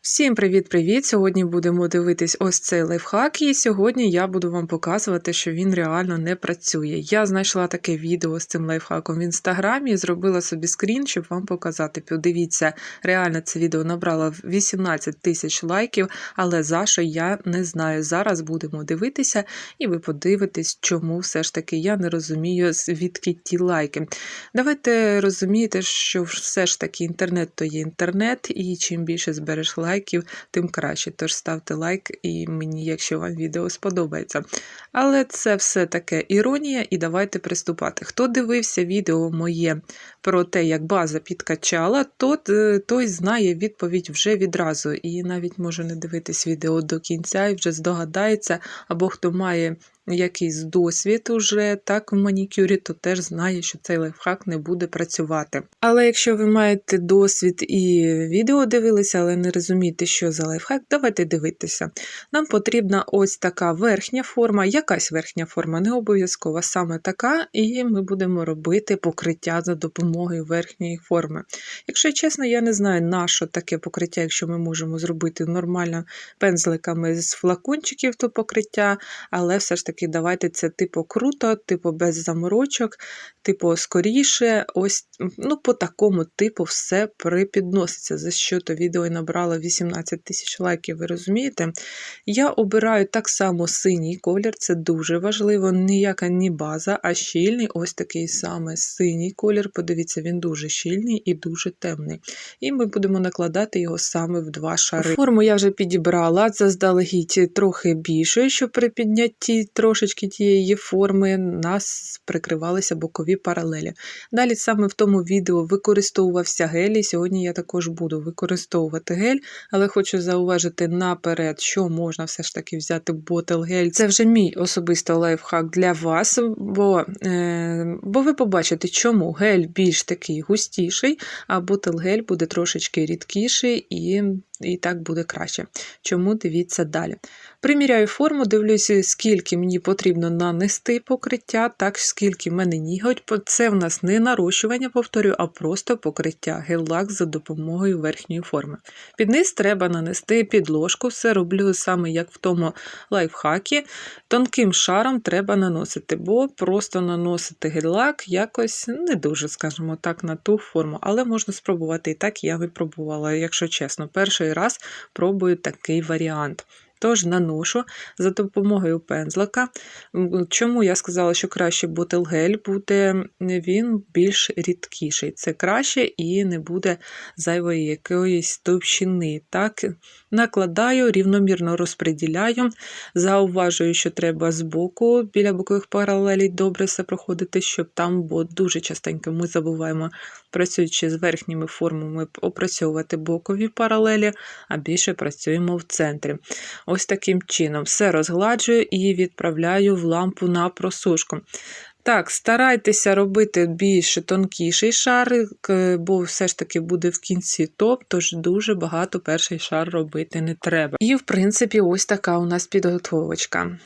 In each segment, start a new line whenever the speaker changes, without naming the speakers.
Всім привіт-привіт! Сьогодні будемо дивитись ось цей лайфхак, і сьогодні я буду вам показувати, що він реально не працює. Я знайшла таке відео з цим лайфхаком в інстаграмі і зробила собі скрін, щоб вам показати. Подивіться, реально це відео набрало 18 тисяч лайків, але за що я не знаю. Зараз будемо дивитися і ви подивитесь, чому все ж таки я не розумію, звідки ті лайки. Давайте розумієте, що все ж таки інтернет то є інтернет, і чим більше збереш лайків, тим краще. Тож ставте лайк і мені, якщо вам відео сподобається. Але це все таке іронія, і давайте приступати. Хто дивився відео моє про те, як база підкачала, той знає відповідь вже відразу. І навіть може не дивитись відео до кінця і вже здогадається, або хто має якийсь досвід уже так в манікюрі, то теж знає, що цей лайфхак не буде працювати. Але якщо ви маєте досвід і відео дивилися, але не розумієте, що за лайфхак, давайте дивитися. Нам потрібна ось така верхня форма, якась верхня форма, не обов'язково саме така, і ми будемо робити покриття за допомогою верхньої форми. Якщо чесно, я не знаю, на що таке покриття, якщо ми можемо зробити нормально пензликами з флакончиків то покриття, але все ж таки давайте це типу круто, типу без заморочок, типу скоріше, ось, по такому типу все припідноситься, за що то відео набрало 18 тисяч лайків, ви розумієте? Я обираю так само синій колір, це дуже важливо, ніяка не база, а щільний, ось такий саме синій колір, подивіться, він дуже щільний і дуже темний. І ми будемо накладати його саме в два шари. Форму я вже підібрала, заздалегідь трохи більше, щоб при піднятті трошечки тієї форми нас прикривалися бокові паралелі. Далі саме в тому відео використовувався гель, і сьогодні я також буду використовувати гель, але хочу зауважити наперед, що можна все ж таки взяти ботл-гель. Це вже мій особистий лайфхак для вас, бо ви побачите, чому гель більш такий густіший, а ботл-гель буде трошечки рідкіший і так буде краще. Чому? Дивіться далі. Приміряю форму, дивлюся, скільки мені потрібно нанести покриття, так скільки в мене ніготь. Це в нас не нарощування, повторюю, а просто покриття, гель-лак за допомогою верхньої форми. Під низ треба нанести підложку, все роблю саме як в тому лайфхакі. Тонким шаром треба наносити, бо просто наносити гель-лак якось не дуже, скажімо так, на ту форму. Але можна спробувати і так, я випробувала, якщо чесно. Перший раз пробую такий варіант. Тож наношу за допомогою пензлика. Чому я сказала, що краще ботл-гель буде, він більш рідкіший. Це краще і не буде зайвої якоїсь товщини. Так, накладаю, рівномірно розподіляю. Зауважую, що треба збоку, біля бокових паралелей добре все проходити, щоб там, бо дуже частенько ми забуваємо, працюючи з верхніми формами, опрацьовувати бокові паралелі, а більше працюємо в центрі. Ось таким чином все розгладжую і відправляю в лампу на просушку. Так, старайтеся робити більш тонкіший шар, бо все ж таки буде в кінці топ, тож дуже багато перший шар робити не треба. І, в принципі, ось така у нас підготовочка.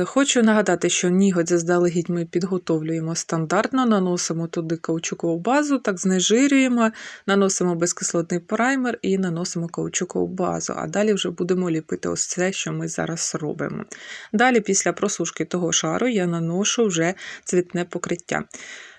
Хочу нагадати, що ніготь заздалегідь ми підготовлюємо стандартно, наносимо туди каучукову базу, так знежирюємо, наносимо безкислотний праймер і наносимо каучукову базу. А далі вже будемо ліпити ось це, що ми зараз робимо. Далі, після просушки того шару, я наношу вже цвітне покриття.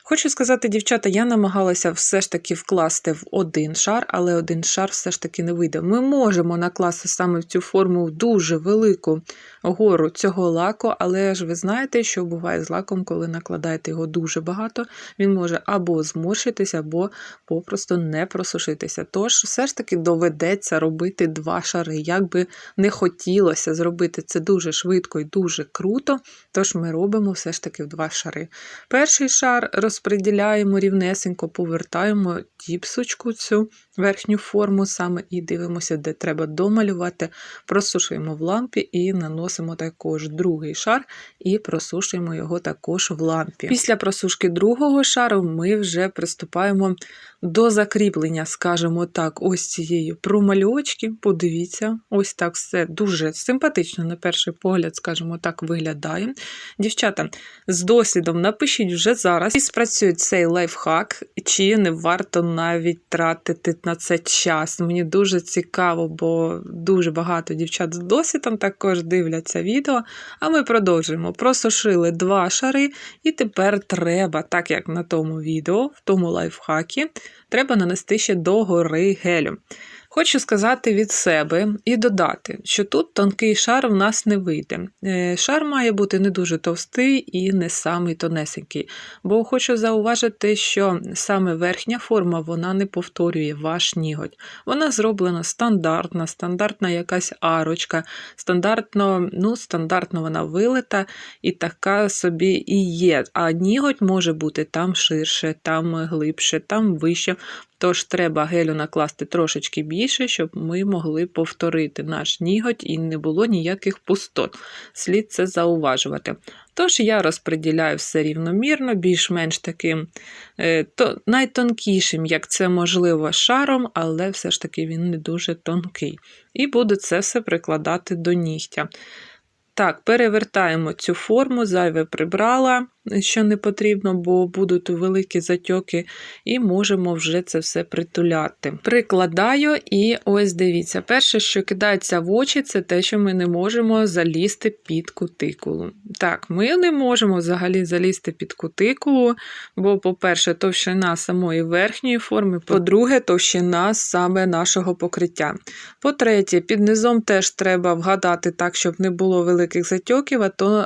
Хочу сказати, дівчата, я намагалася все ж таки вкласти в один шар, але один шар все ж таки не вийде. Ми можемо накласти саме в цю форму дуже велику гору цього лаку, але ж ви знаєте, що буває з лаком, коли накладаєте його дуже багато, він може або зморщитися, або попросту не просушитися. Тож все ж таки доведеться робити два шари. Як би не хотілося зробити це дуже швидко і дуже круто, тож ми робимо все ж таки в два шари. Перший шар розподіляємо рівнесенько, повертаємо тіпсочку цю верхню форму саме і дивимося, де треба домалювати, просушуємо в лампі і наносимо також другий шар і просушуємо його також в лампі. Після просушки другого шару ми вже приступаємо до закріплення, скажімо так, ось цієї промальовочки. Подивіться, ось так все дуже симпатично на перший погляд, скажімо так, виглядає. Дівчата, з досвідом напишіть вже зараз і спрацюйте працює цей лайфхак, чи не варто навіть тратити на це час. Мені дуже цікаво, бо дуже багато дівчат з досвідом також дивляться відео. А ми продовжуємо. Просушили 2 шари, і тепер треба, так як на тому відео, в тому лайфхакі, треба нанести ще догори гелю. Хочу сказати від себе і додати, що тут тонкий шар в нас не вийде. Шар має бути не дуже товстий і не самий тонесенький. Бо хочу зауважити, що саме верхня форма, вона не повторює ваш ніготь. Вона зроблена стандартна якась арочка, стандартно вона вилита і така собі і є. А ніготь може бути там ширше, там глибше, там вище. Тож треба гелю накласти трошечки більше, щоб ми могли повторити наш ніготь і не було ніяких пустот. Слід це зауважувати. Тож я розподіляю все рівномірно, більш-менш таким найтонкішим, як це можливо, шаром, але все ж таки він не дуже тонкий. І буду це все прикладати до нігтя. Так, перевертаємо цю форму, зайве прибрала, що не потрібно, бо будуть великі затьоки, і можемо вже це все притуляти. Прикладаю, і ось дивіться, перше, що кидається в очі, це те, що ми не можемо залізти під кутикулу. Так, ми не можемо взагалі залізти під кутикулу, бо, по-перше, товщина самої верхньої форми, по-друге, товщина саме нашого покриття. По-третє, під низом теж треба вгадати так, щоб не було великих затьоків,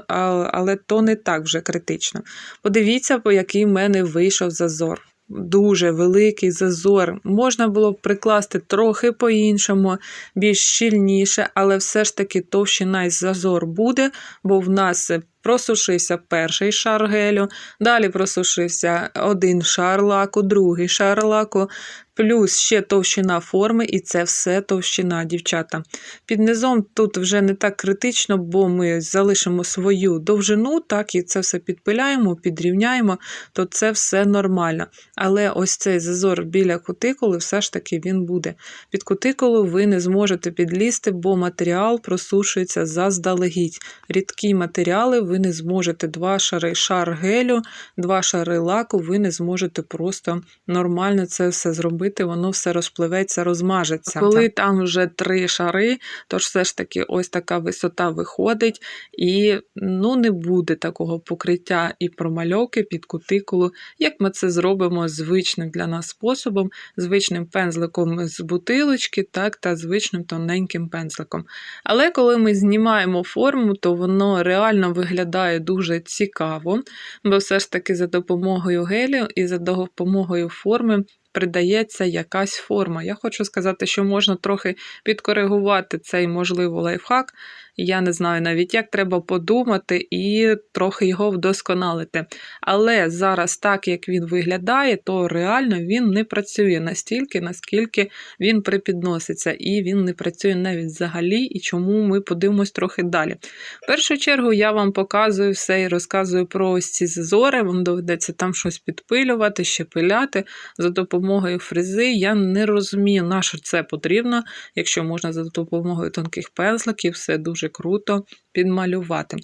але то не так вже критично. Подивіться, по який в мене вийшов зазор. Дуже великий зазор. Можна було б прикласти трохи по-іншому, більш щільніше, але все ж таки товщина і зазор буде, бо в нас просушився перший шар гелю, далі просушився один шар лаку, другий шар лаку, плюс ще товщина форми, і це все товщина, дівчата. Під низом тут вже не так критично, бо ми залишимо свою довжину, так, і це все підпиляємо, підрівняємо, то це все нормально. Але ось цей зазор біля кутикули, все ж таки він буде. Під кутикулу ви не зможете підлізти, бо матеріал просушується заздалегідь. Рідкі матеріали ви не зможете, 2 шари, шар гелю, 2 шари лаку, ви не зможете просто нормально це все зробити, воно все розпливеться, розмажеться. Коли там вже 3 шари, то ж все ж таки ось така висота виходить, і не буде такого покриття і промальовки під кутикулу, як ми це зробимо звичним для нас способом, звичним пензликом з бутилочки, так, та звичним тоненьким пензликом. Але коли ми знімаємо форму, то воно реально виглядає дуже цікаво, бо все ж таки за допомогою гелю і за допомогою форми придається якась форма. Я хочу сказати, що можна трохи підкоригувати цей, можливо, лайфхак. Я не знаю навіть, як треба подумати і трохи його вдосконалити. Але зараз так, як він виглядає, то реально він не працює настільки, наскільки він припідноситься. І він не працює навіть взагалі, і чому ми подивимось трохи далі. В першу чергу я вам показую все і розказую про ось ці зазори. Вам доведеться там щось підпилювати, ще пиляти за допомогою фрези. Я не розумію, на що це потрібно, якщо можна за допомогою тонких пензликів все дуже круто підмалювати.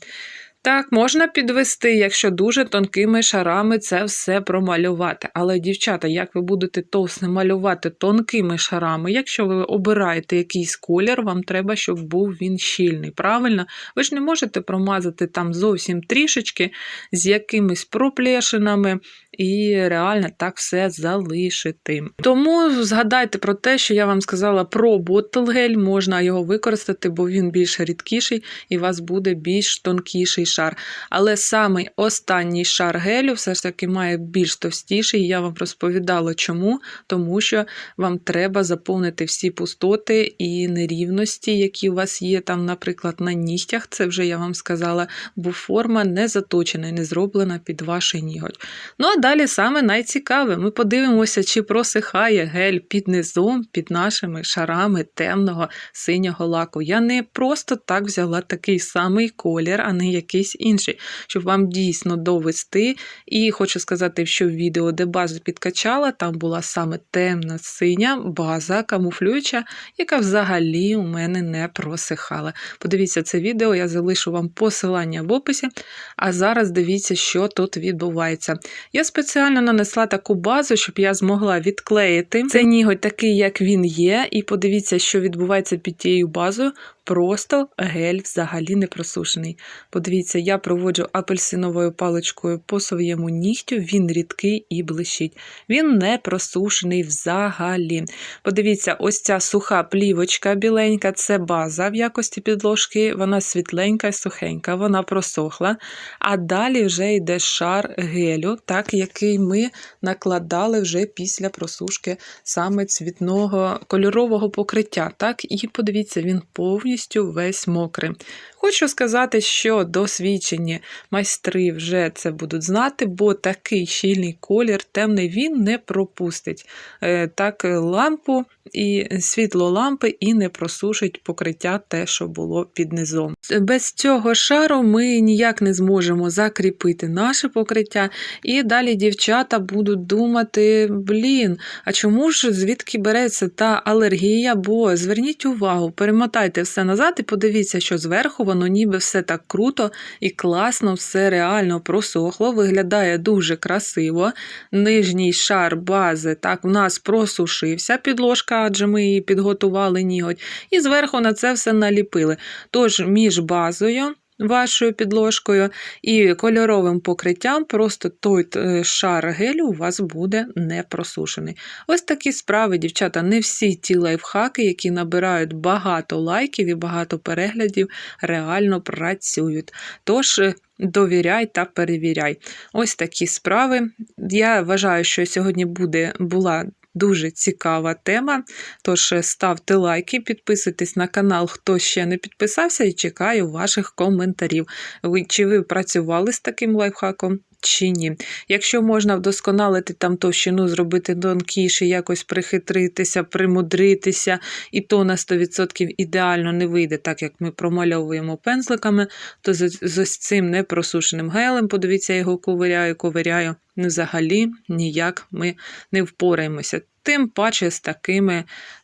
Так, можна підвести, якщо дуже тонкими шарами це все промалювати. Але, дівчата, як ви будете товсто малювати тонкими шарами, якщо ви обираєте якийсь колір, вам треба, щоб був він щільний, правильно? Ви ж не можете промазати там зовсім трішечки з якимись проплешинами і реально так все залишити. Тому згадайте про те, що я вам сказала про ботл-гель, можна його використати, бо він більш рідкіший і у вас буде більш тонкіший шар. Але самий останній шар гелю все ж таки має більш товстіший. Я вам розповідала чому. Тому що вам треба заповнити всі пустоти і нерівності, які у вас є там, наприклад, на нігтях. Це вже я вам сказала, бо форма не заточена і не зроблена під ваш ніготь. Ну а далі саме найцікаве. Ми подивимося, чи просихає гель під низом, під нашими шарами темного синього лаку. Я не просто так взяла такий самий колір, а не який якийсь інший, щоб вам дійсно довести. І хочу сказати, що в відео, де базу підкачала, там була саме темна синя база, камуфлююча, яка взагалі у мене не просихала. Подивіться це відео, я залишу вам посилання в описі, а зараз дивіться, що тут відбувається. Я спеціально нанесла таку базу, щоб я змогла відклеїти цей ніготь такий, як він є, і подивіться, що відбувається під тією базою. Просто гель взагалі не просушений. Подивіться, я проводжу апельсиновою паличкою по своєму нігтю, він рідкий і блищить. Він не просушений взагалі. Подивіться, ось ця суха плівочка біленька, це база в якості підложки, вона світленька і сухенька, вона просохла. А далі вже йде шар гелю, так, який ми накладали вже після просушки саме цвітного кольорового покриття. Так, і подивіться, він повністю весь мокрий. Хочу сказати, що досвідчені майстри вже це будуть знати, бо такий щільний колір, темний, він не пропустить так лампу і світло лампи і не просушить покриття те, що було під низом. Без цього шару ми ніяк не зможемо закріпити наше покриття, і далі дівчата будуть думати, а чому ж звідки береться та алергія, бо зверніть увагу, перемотайте все назад і подивіться, що зверху воно ніби все так круто і класно, все реально просохло, виглядає дуже красиво. Нижній шар бази так в нас просушився, підложка, адже ми її підготували ніготь, і зверху на це все наліпили. Тож між базою, вашою підложкою і кольоровим покриттям просто той шар гелю у вас буде не просушений. Ось такі справи, дівчата, не всі ті лайфхаки, які набирають багато лайків і багато переглядів, реально працюють. Тож довіряй та перевіряй. Ось такі справи. Я вважаю, що сьогодні була дуже цікава тема, тож ставте лайки, підписуйтесь на канал, хто ще не підписався, і чекаю ваших коментарів. Чи ви працювали з таким лайфхаком, чи ні? Якщо можна вдосконалити там товщину, зробити тонкіше, якось прихитритися, примудритися, і то на 100% ідеально не вийде, так як ми промальовуємо пензликами, то з ось цим непросушеним гелем, подивіться, я його ковиряю, взагалі ніяк ми не впораємося. Тим паче з такими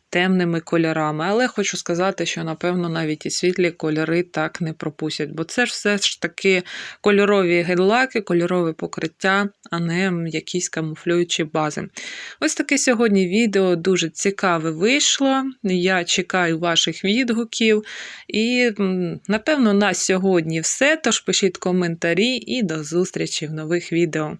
темними кольорами. Але хочу сказати, що, напевно, навіть і світлі кольори так не пропустять, бо це ж все ж таки кольорові гель-лаки, кольорове покриття, а не якісь камуфлюючі бази. Ось таке сьогодні відео дуже цікаве вийшло. Я чекаю ваших відгуків. І, напевно, на сьогодні все. Тож пишіть коментарі і до зустрічі в нових відео.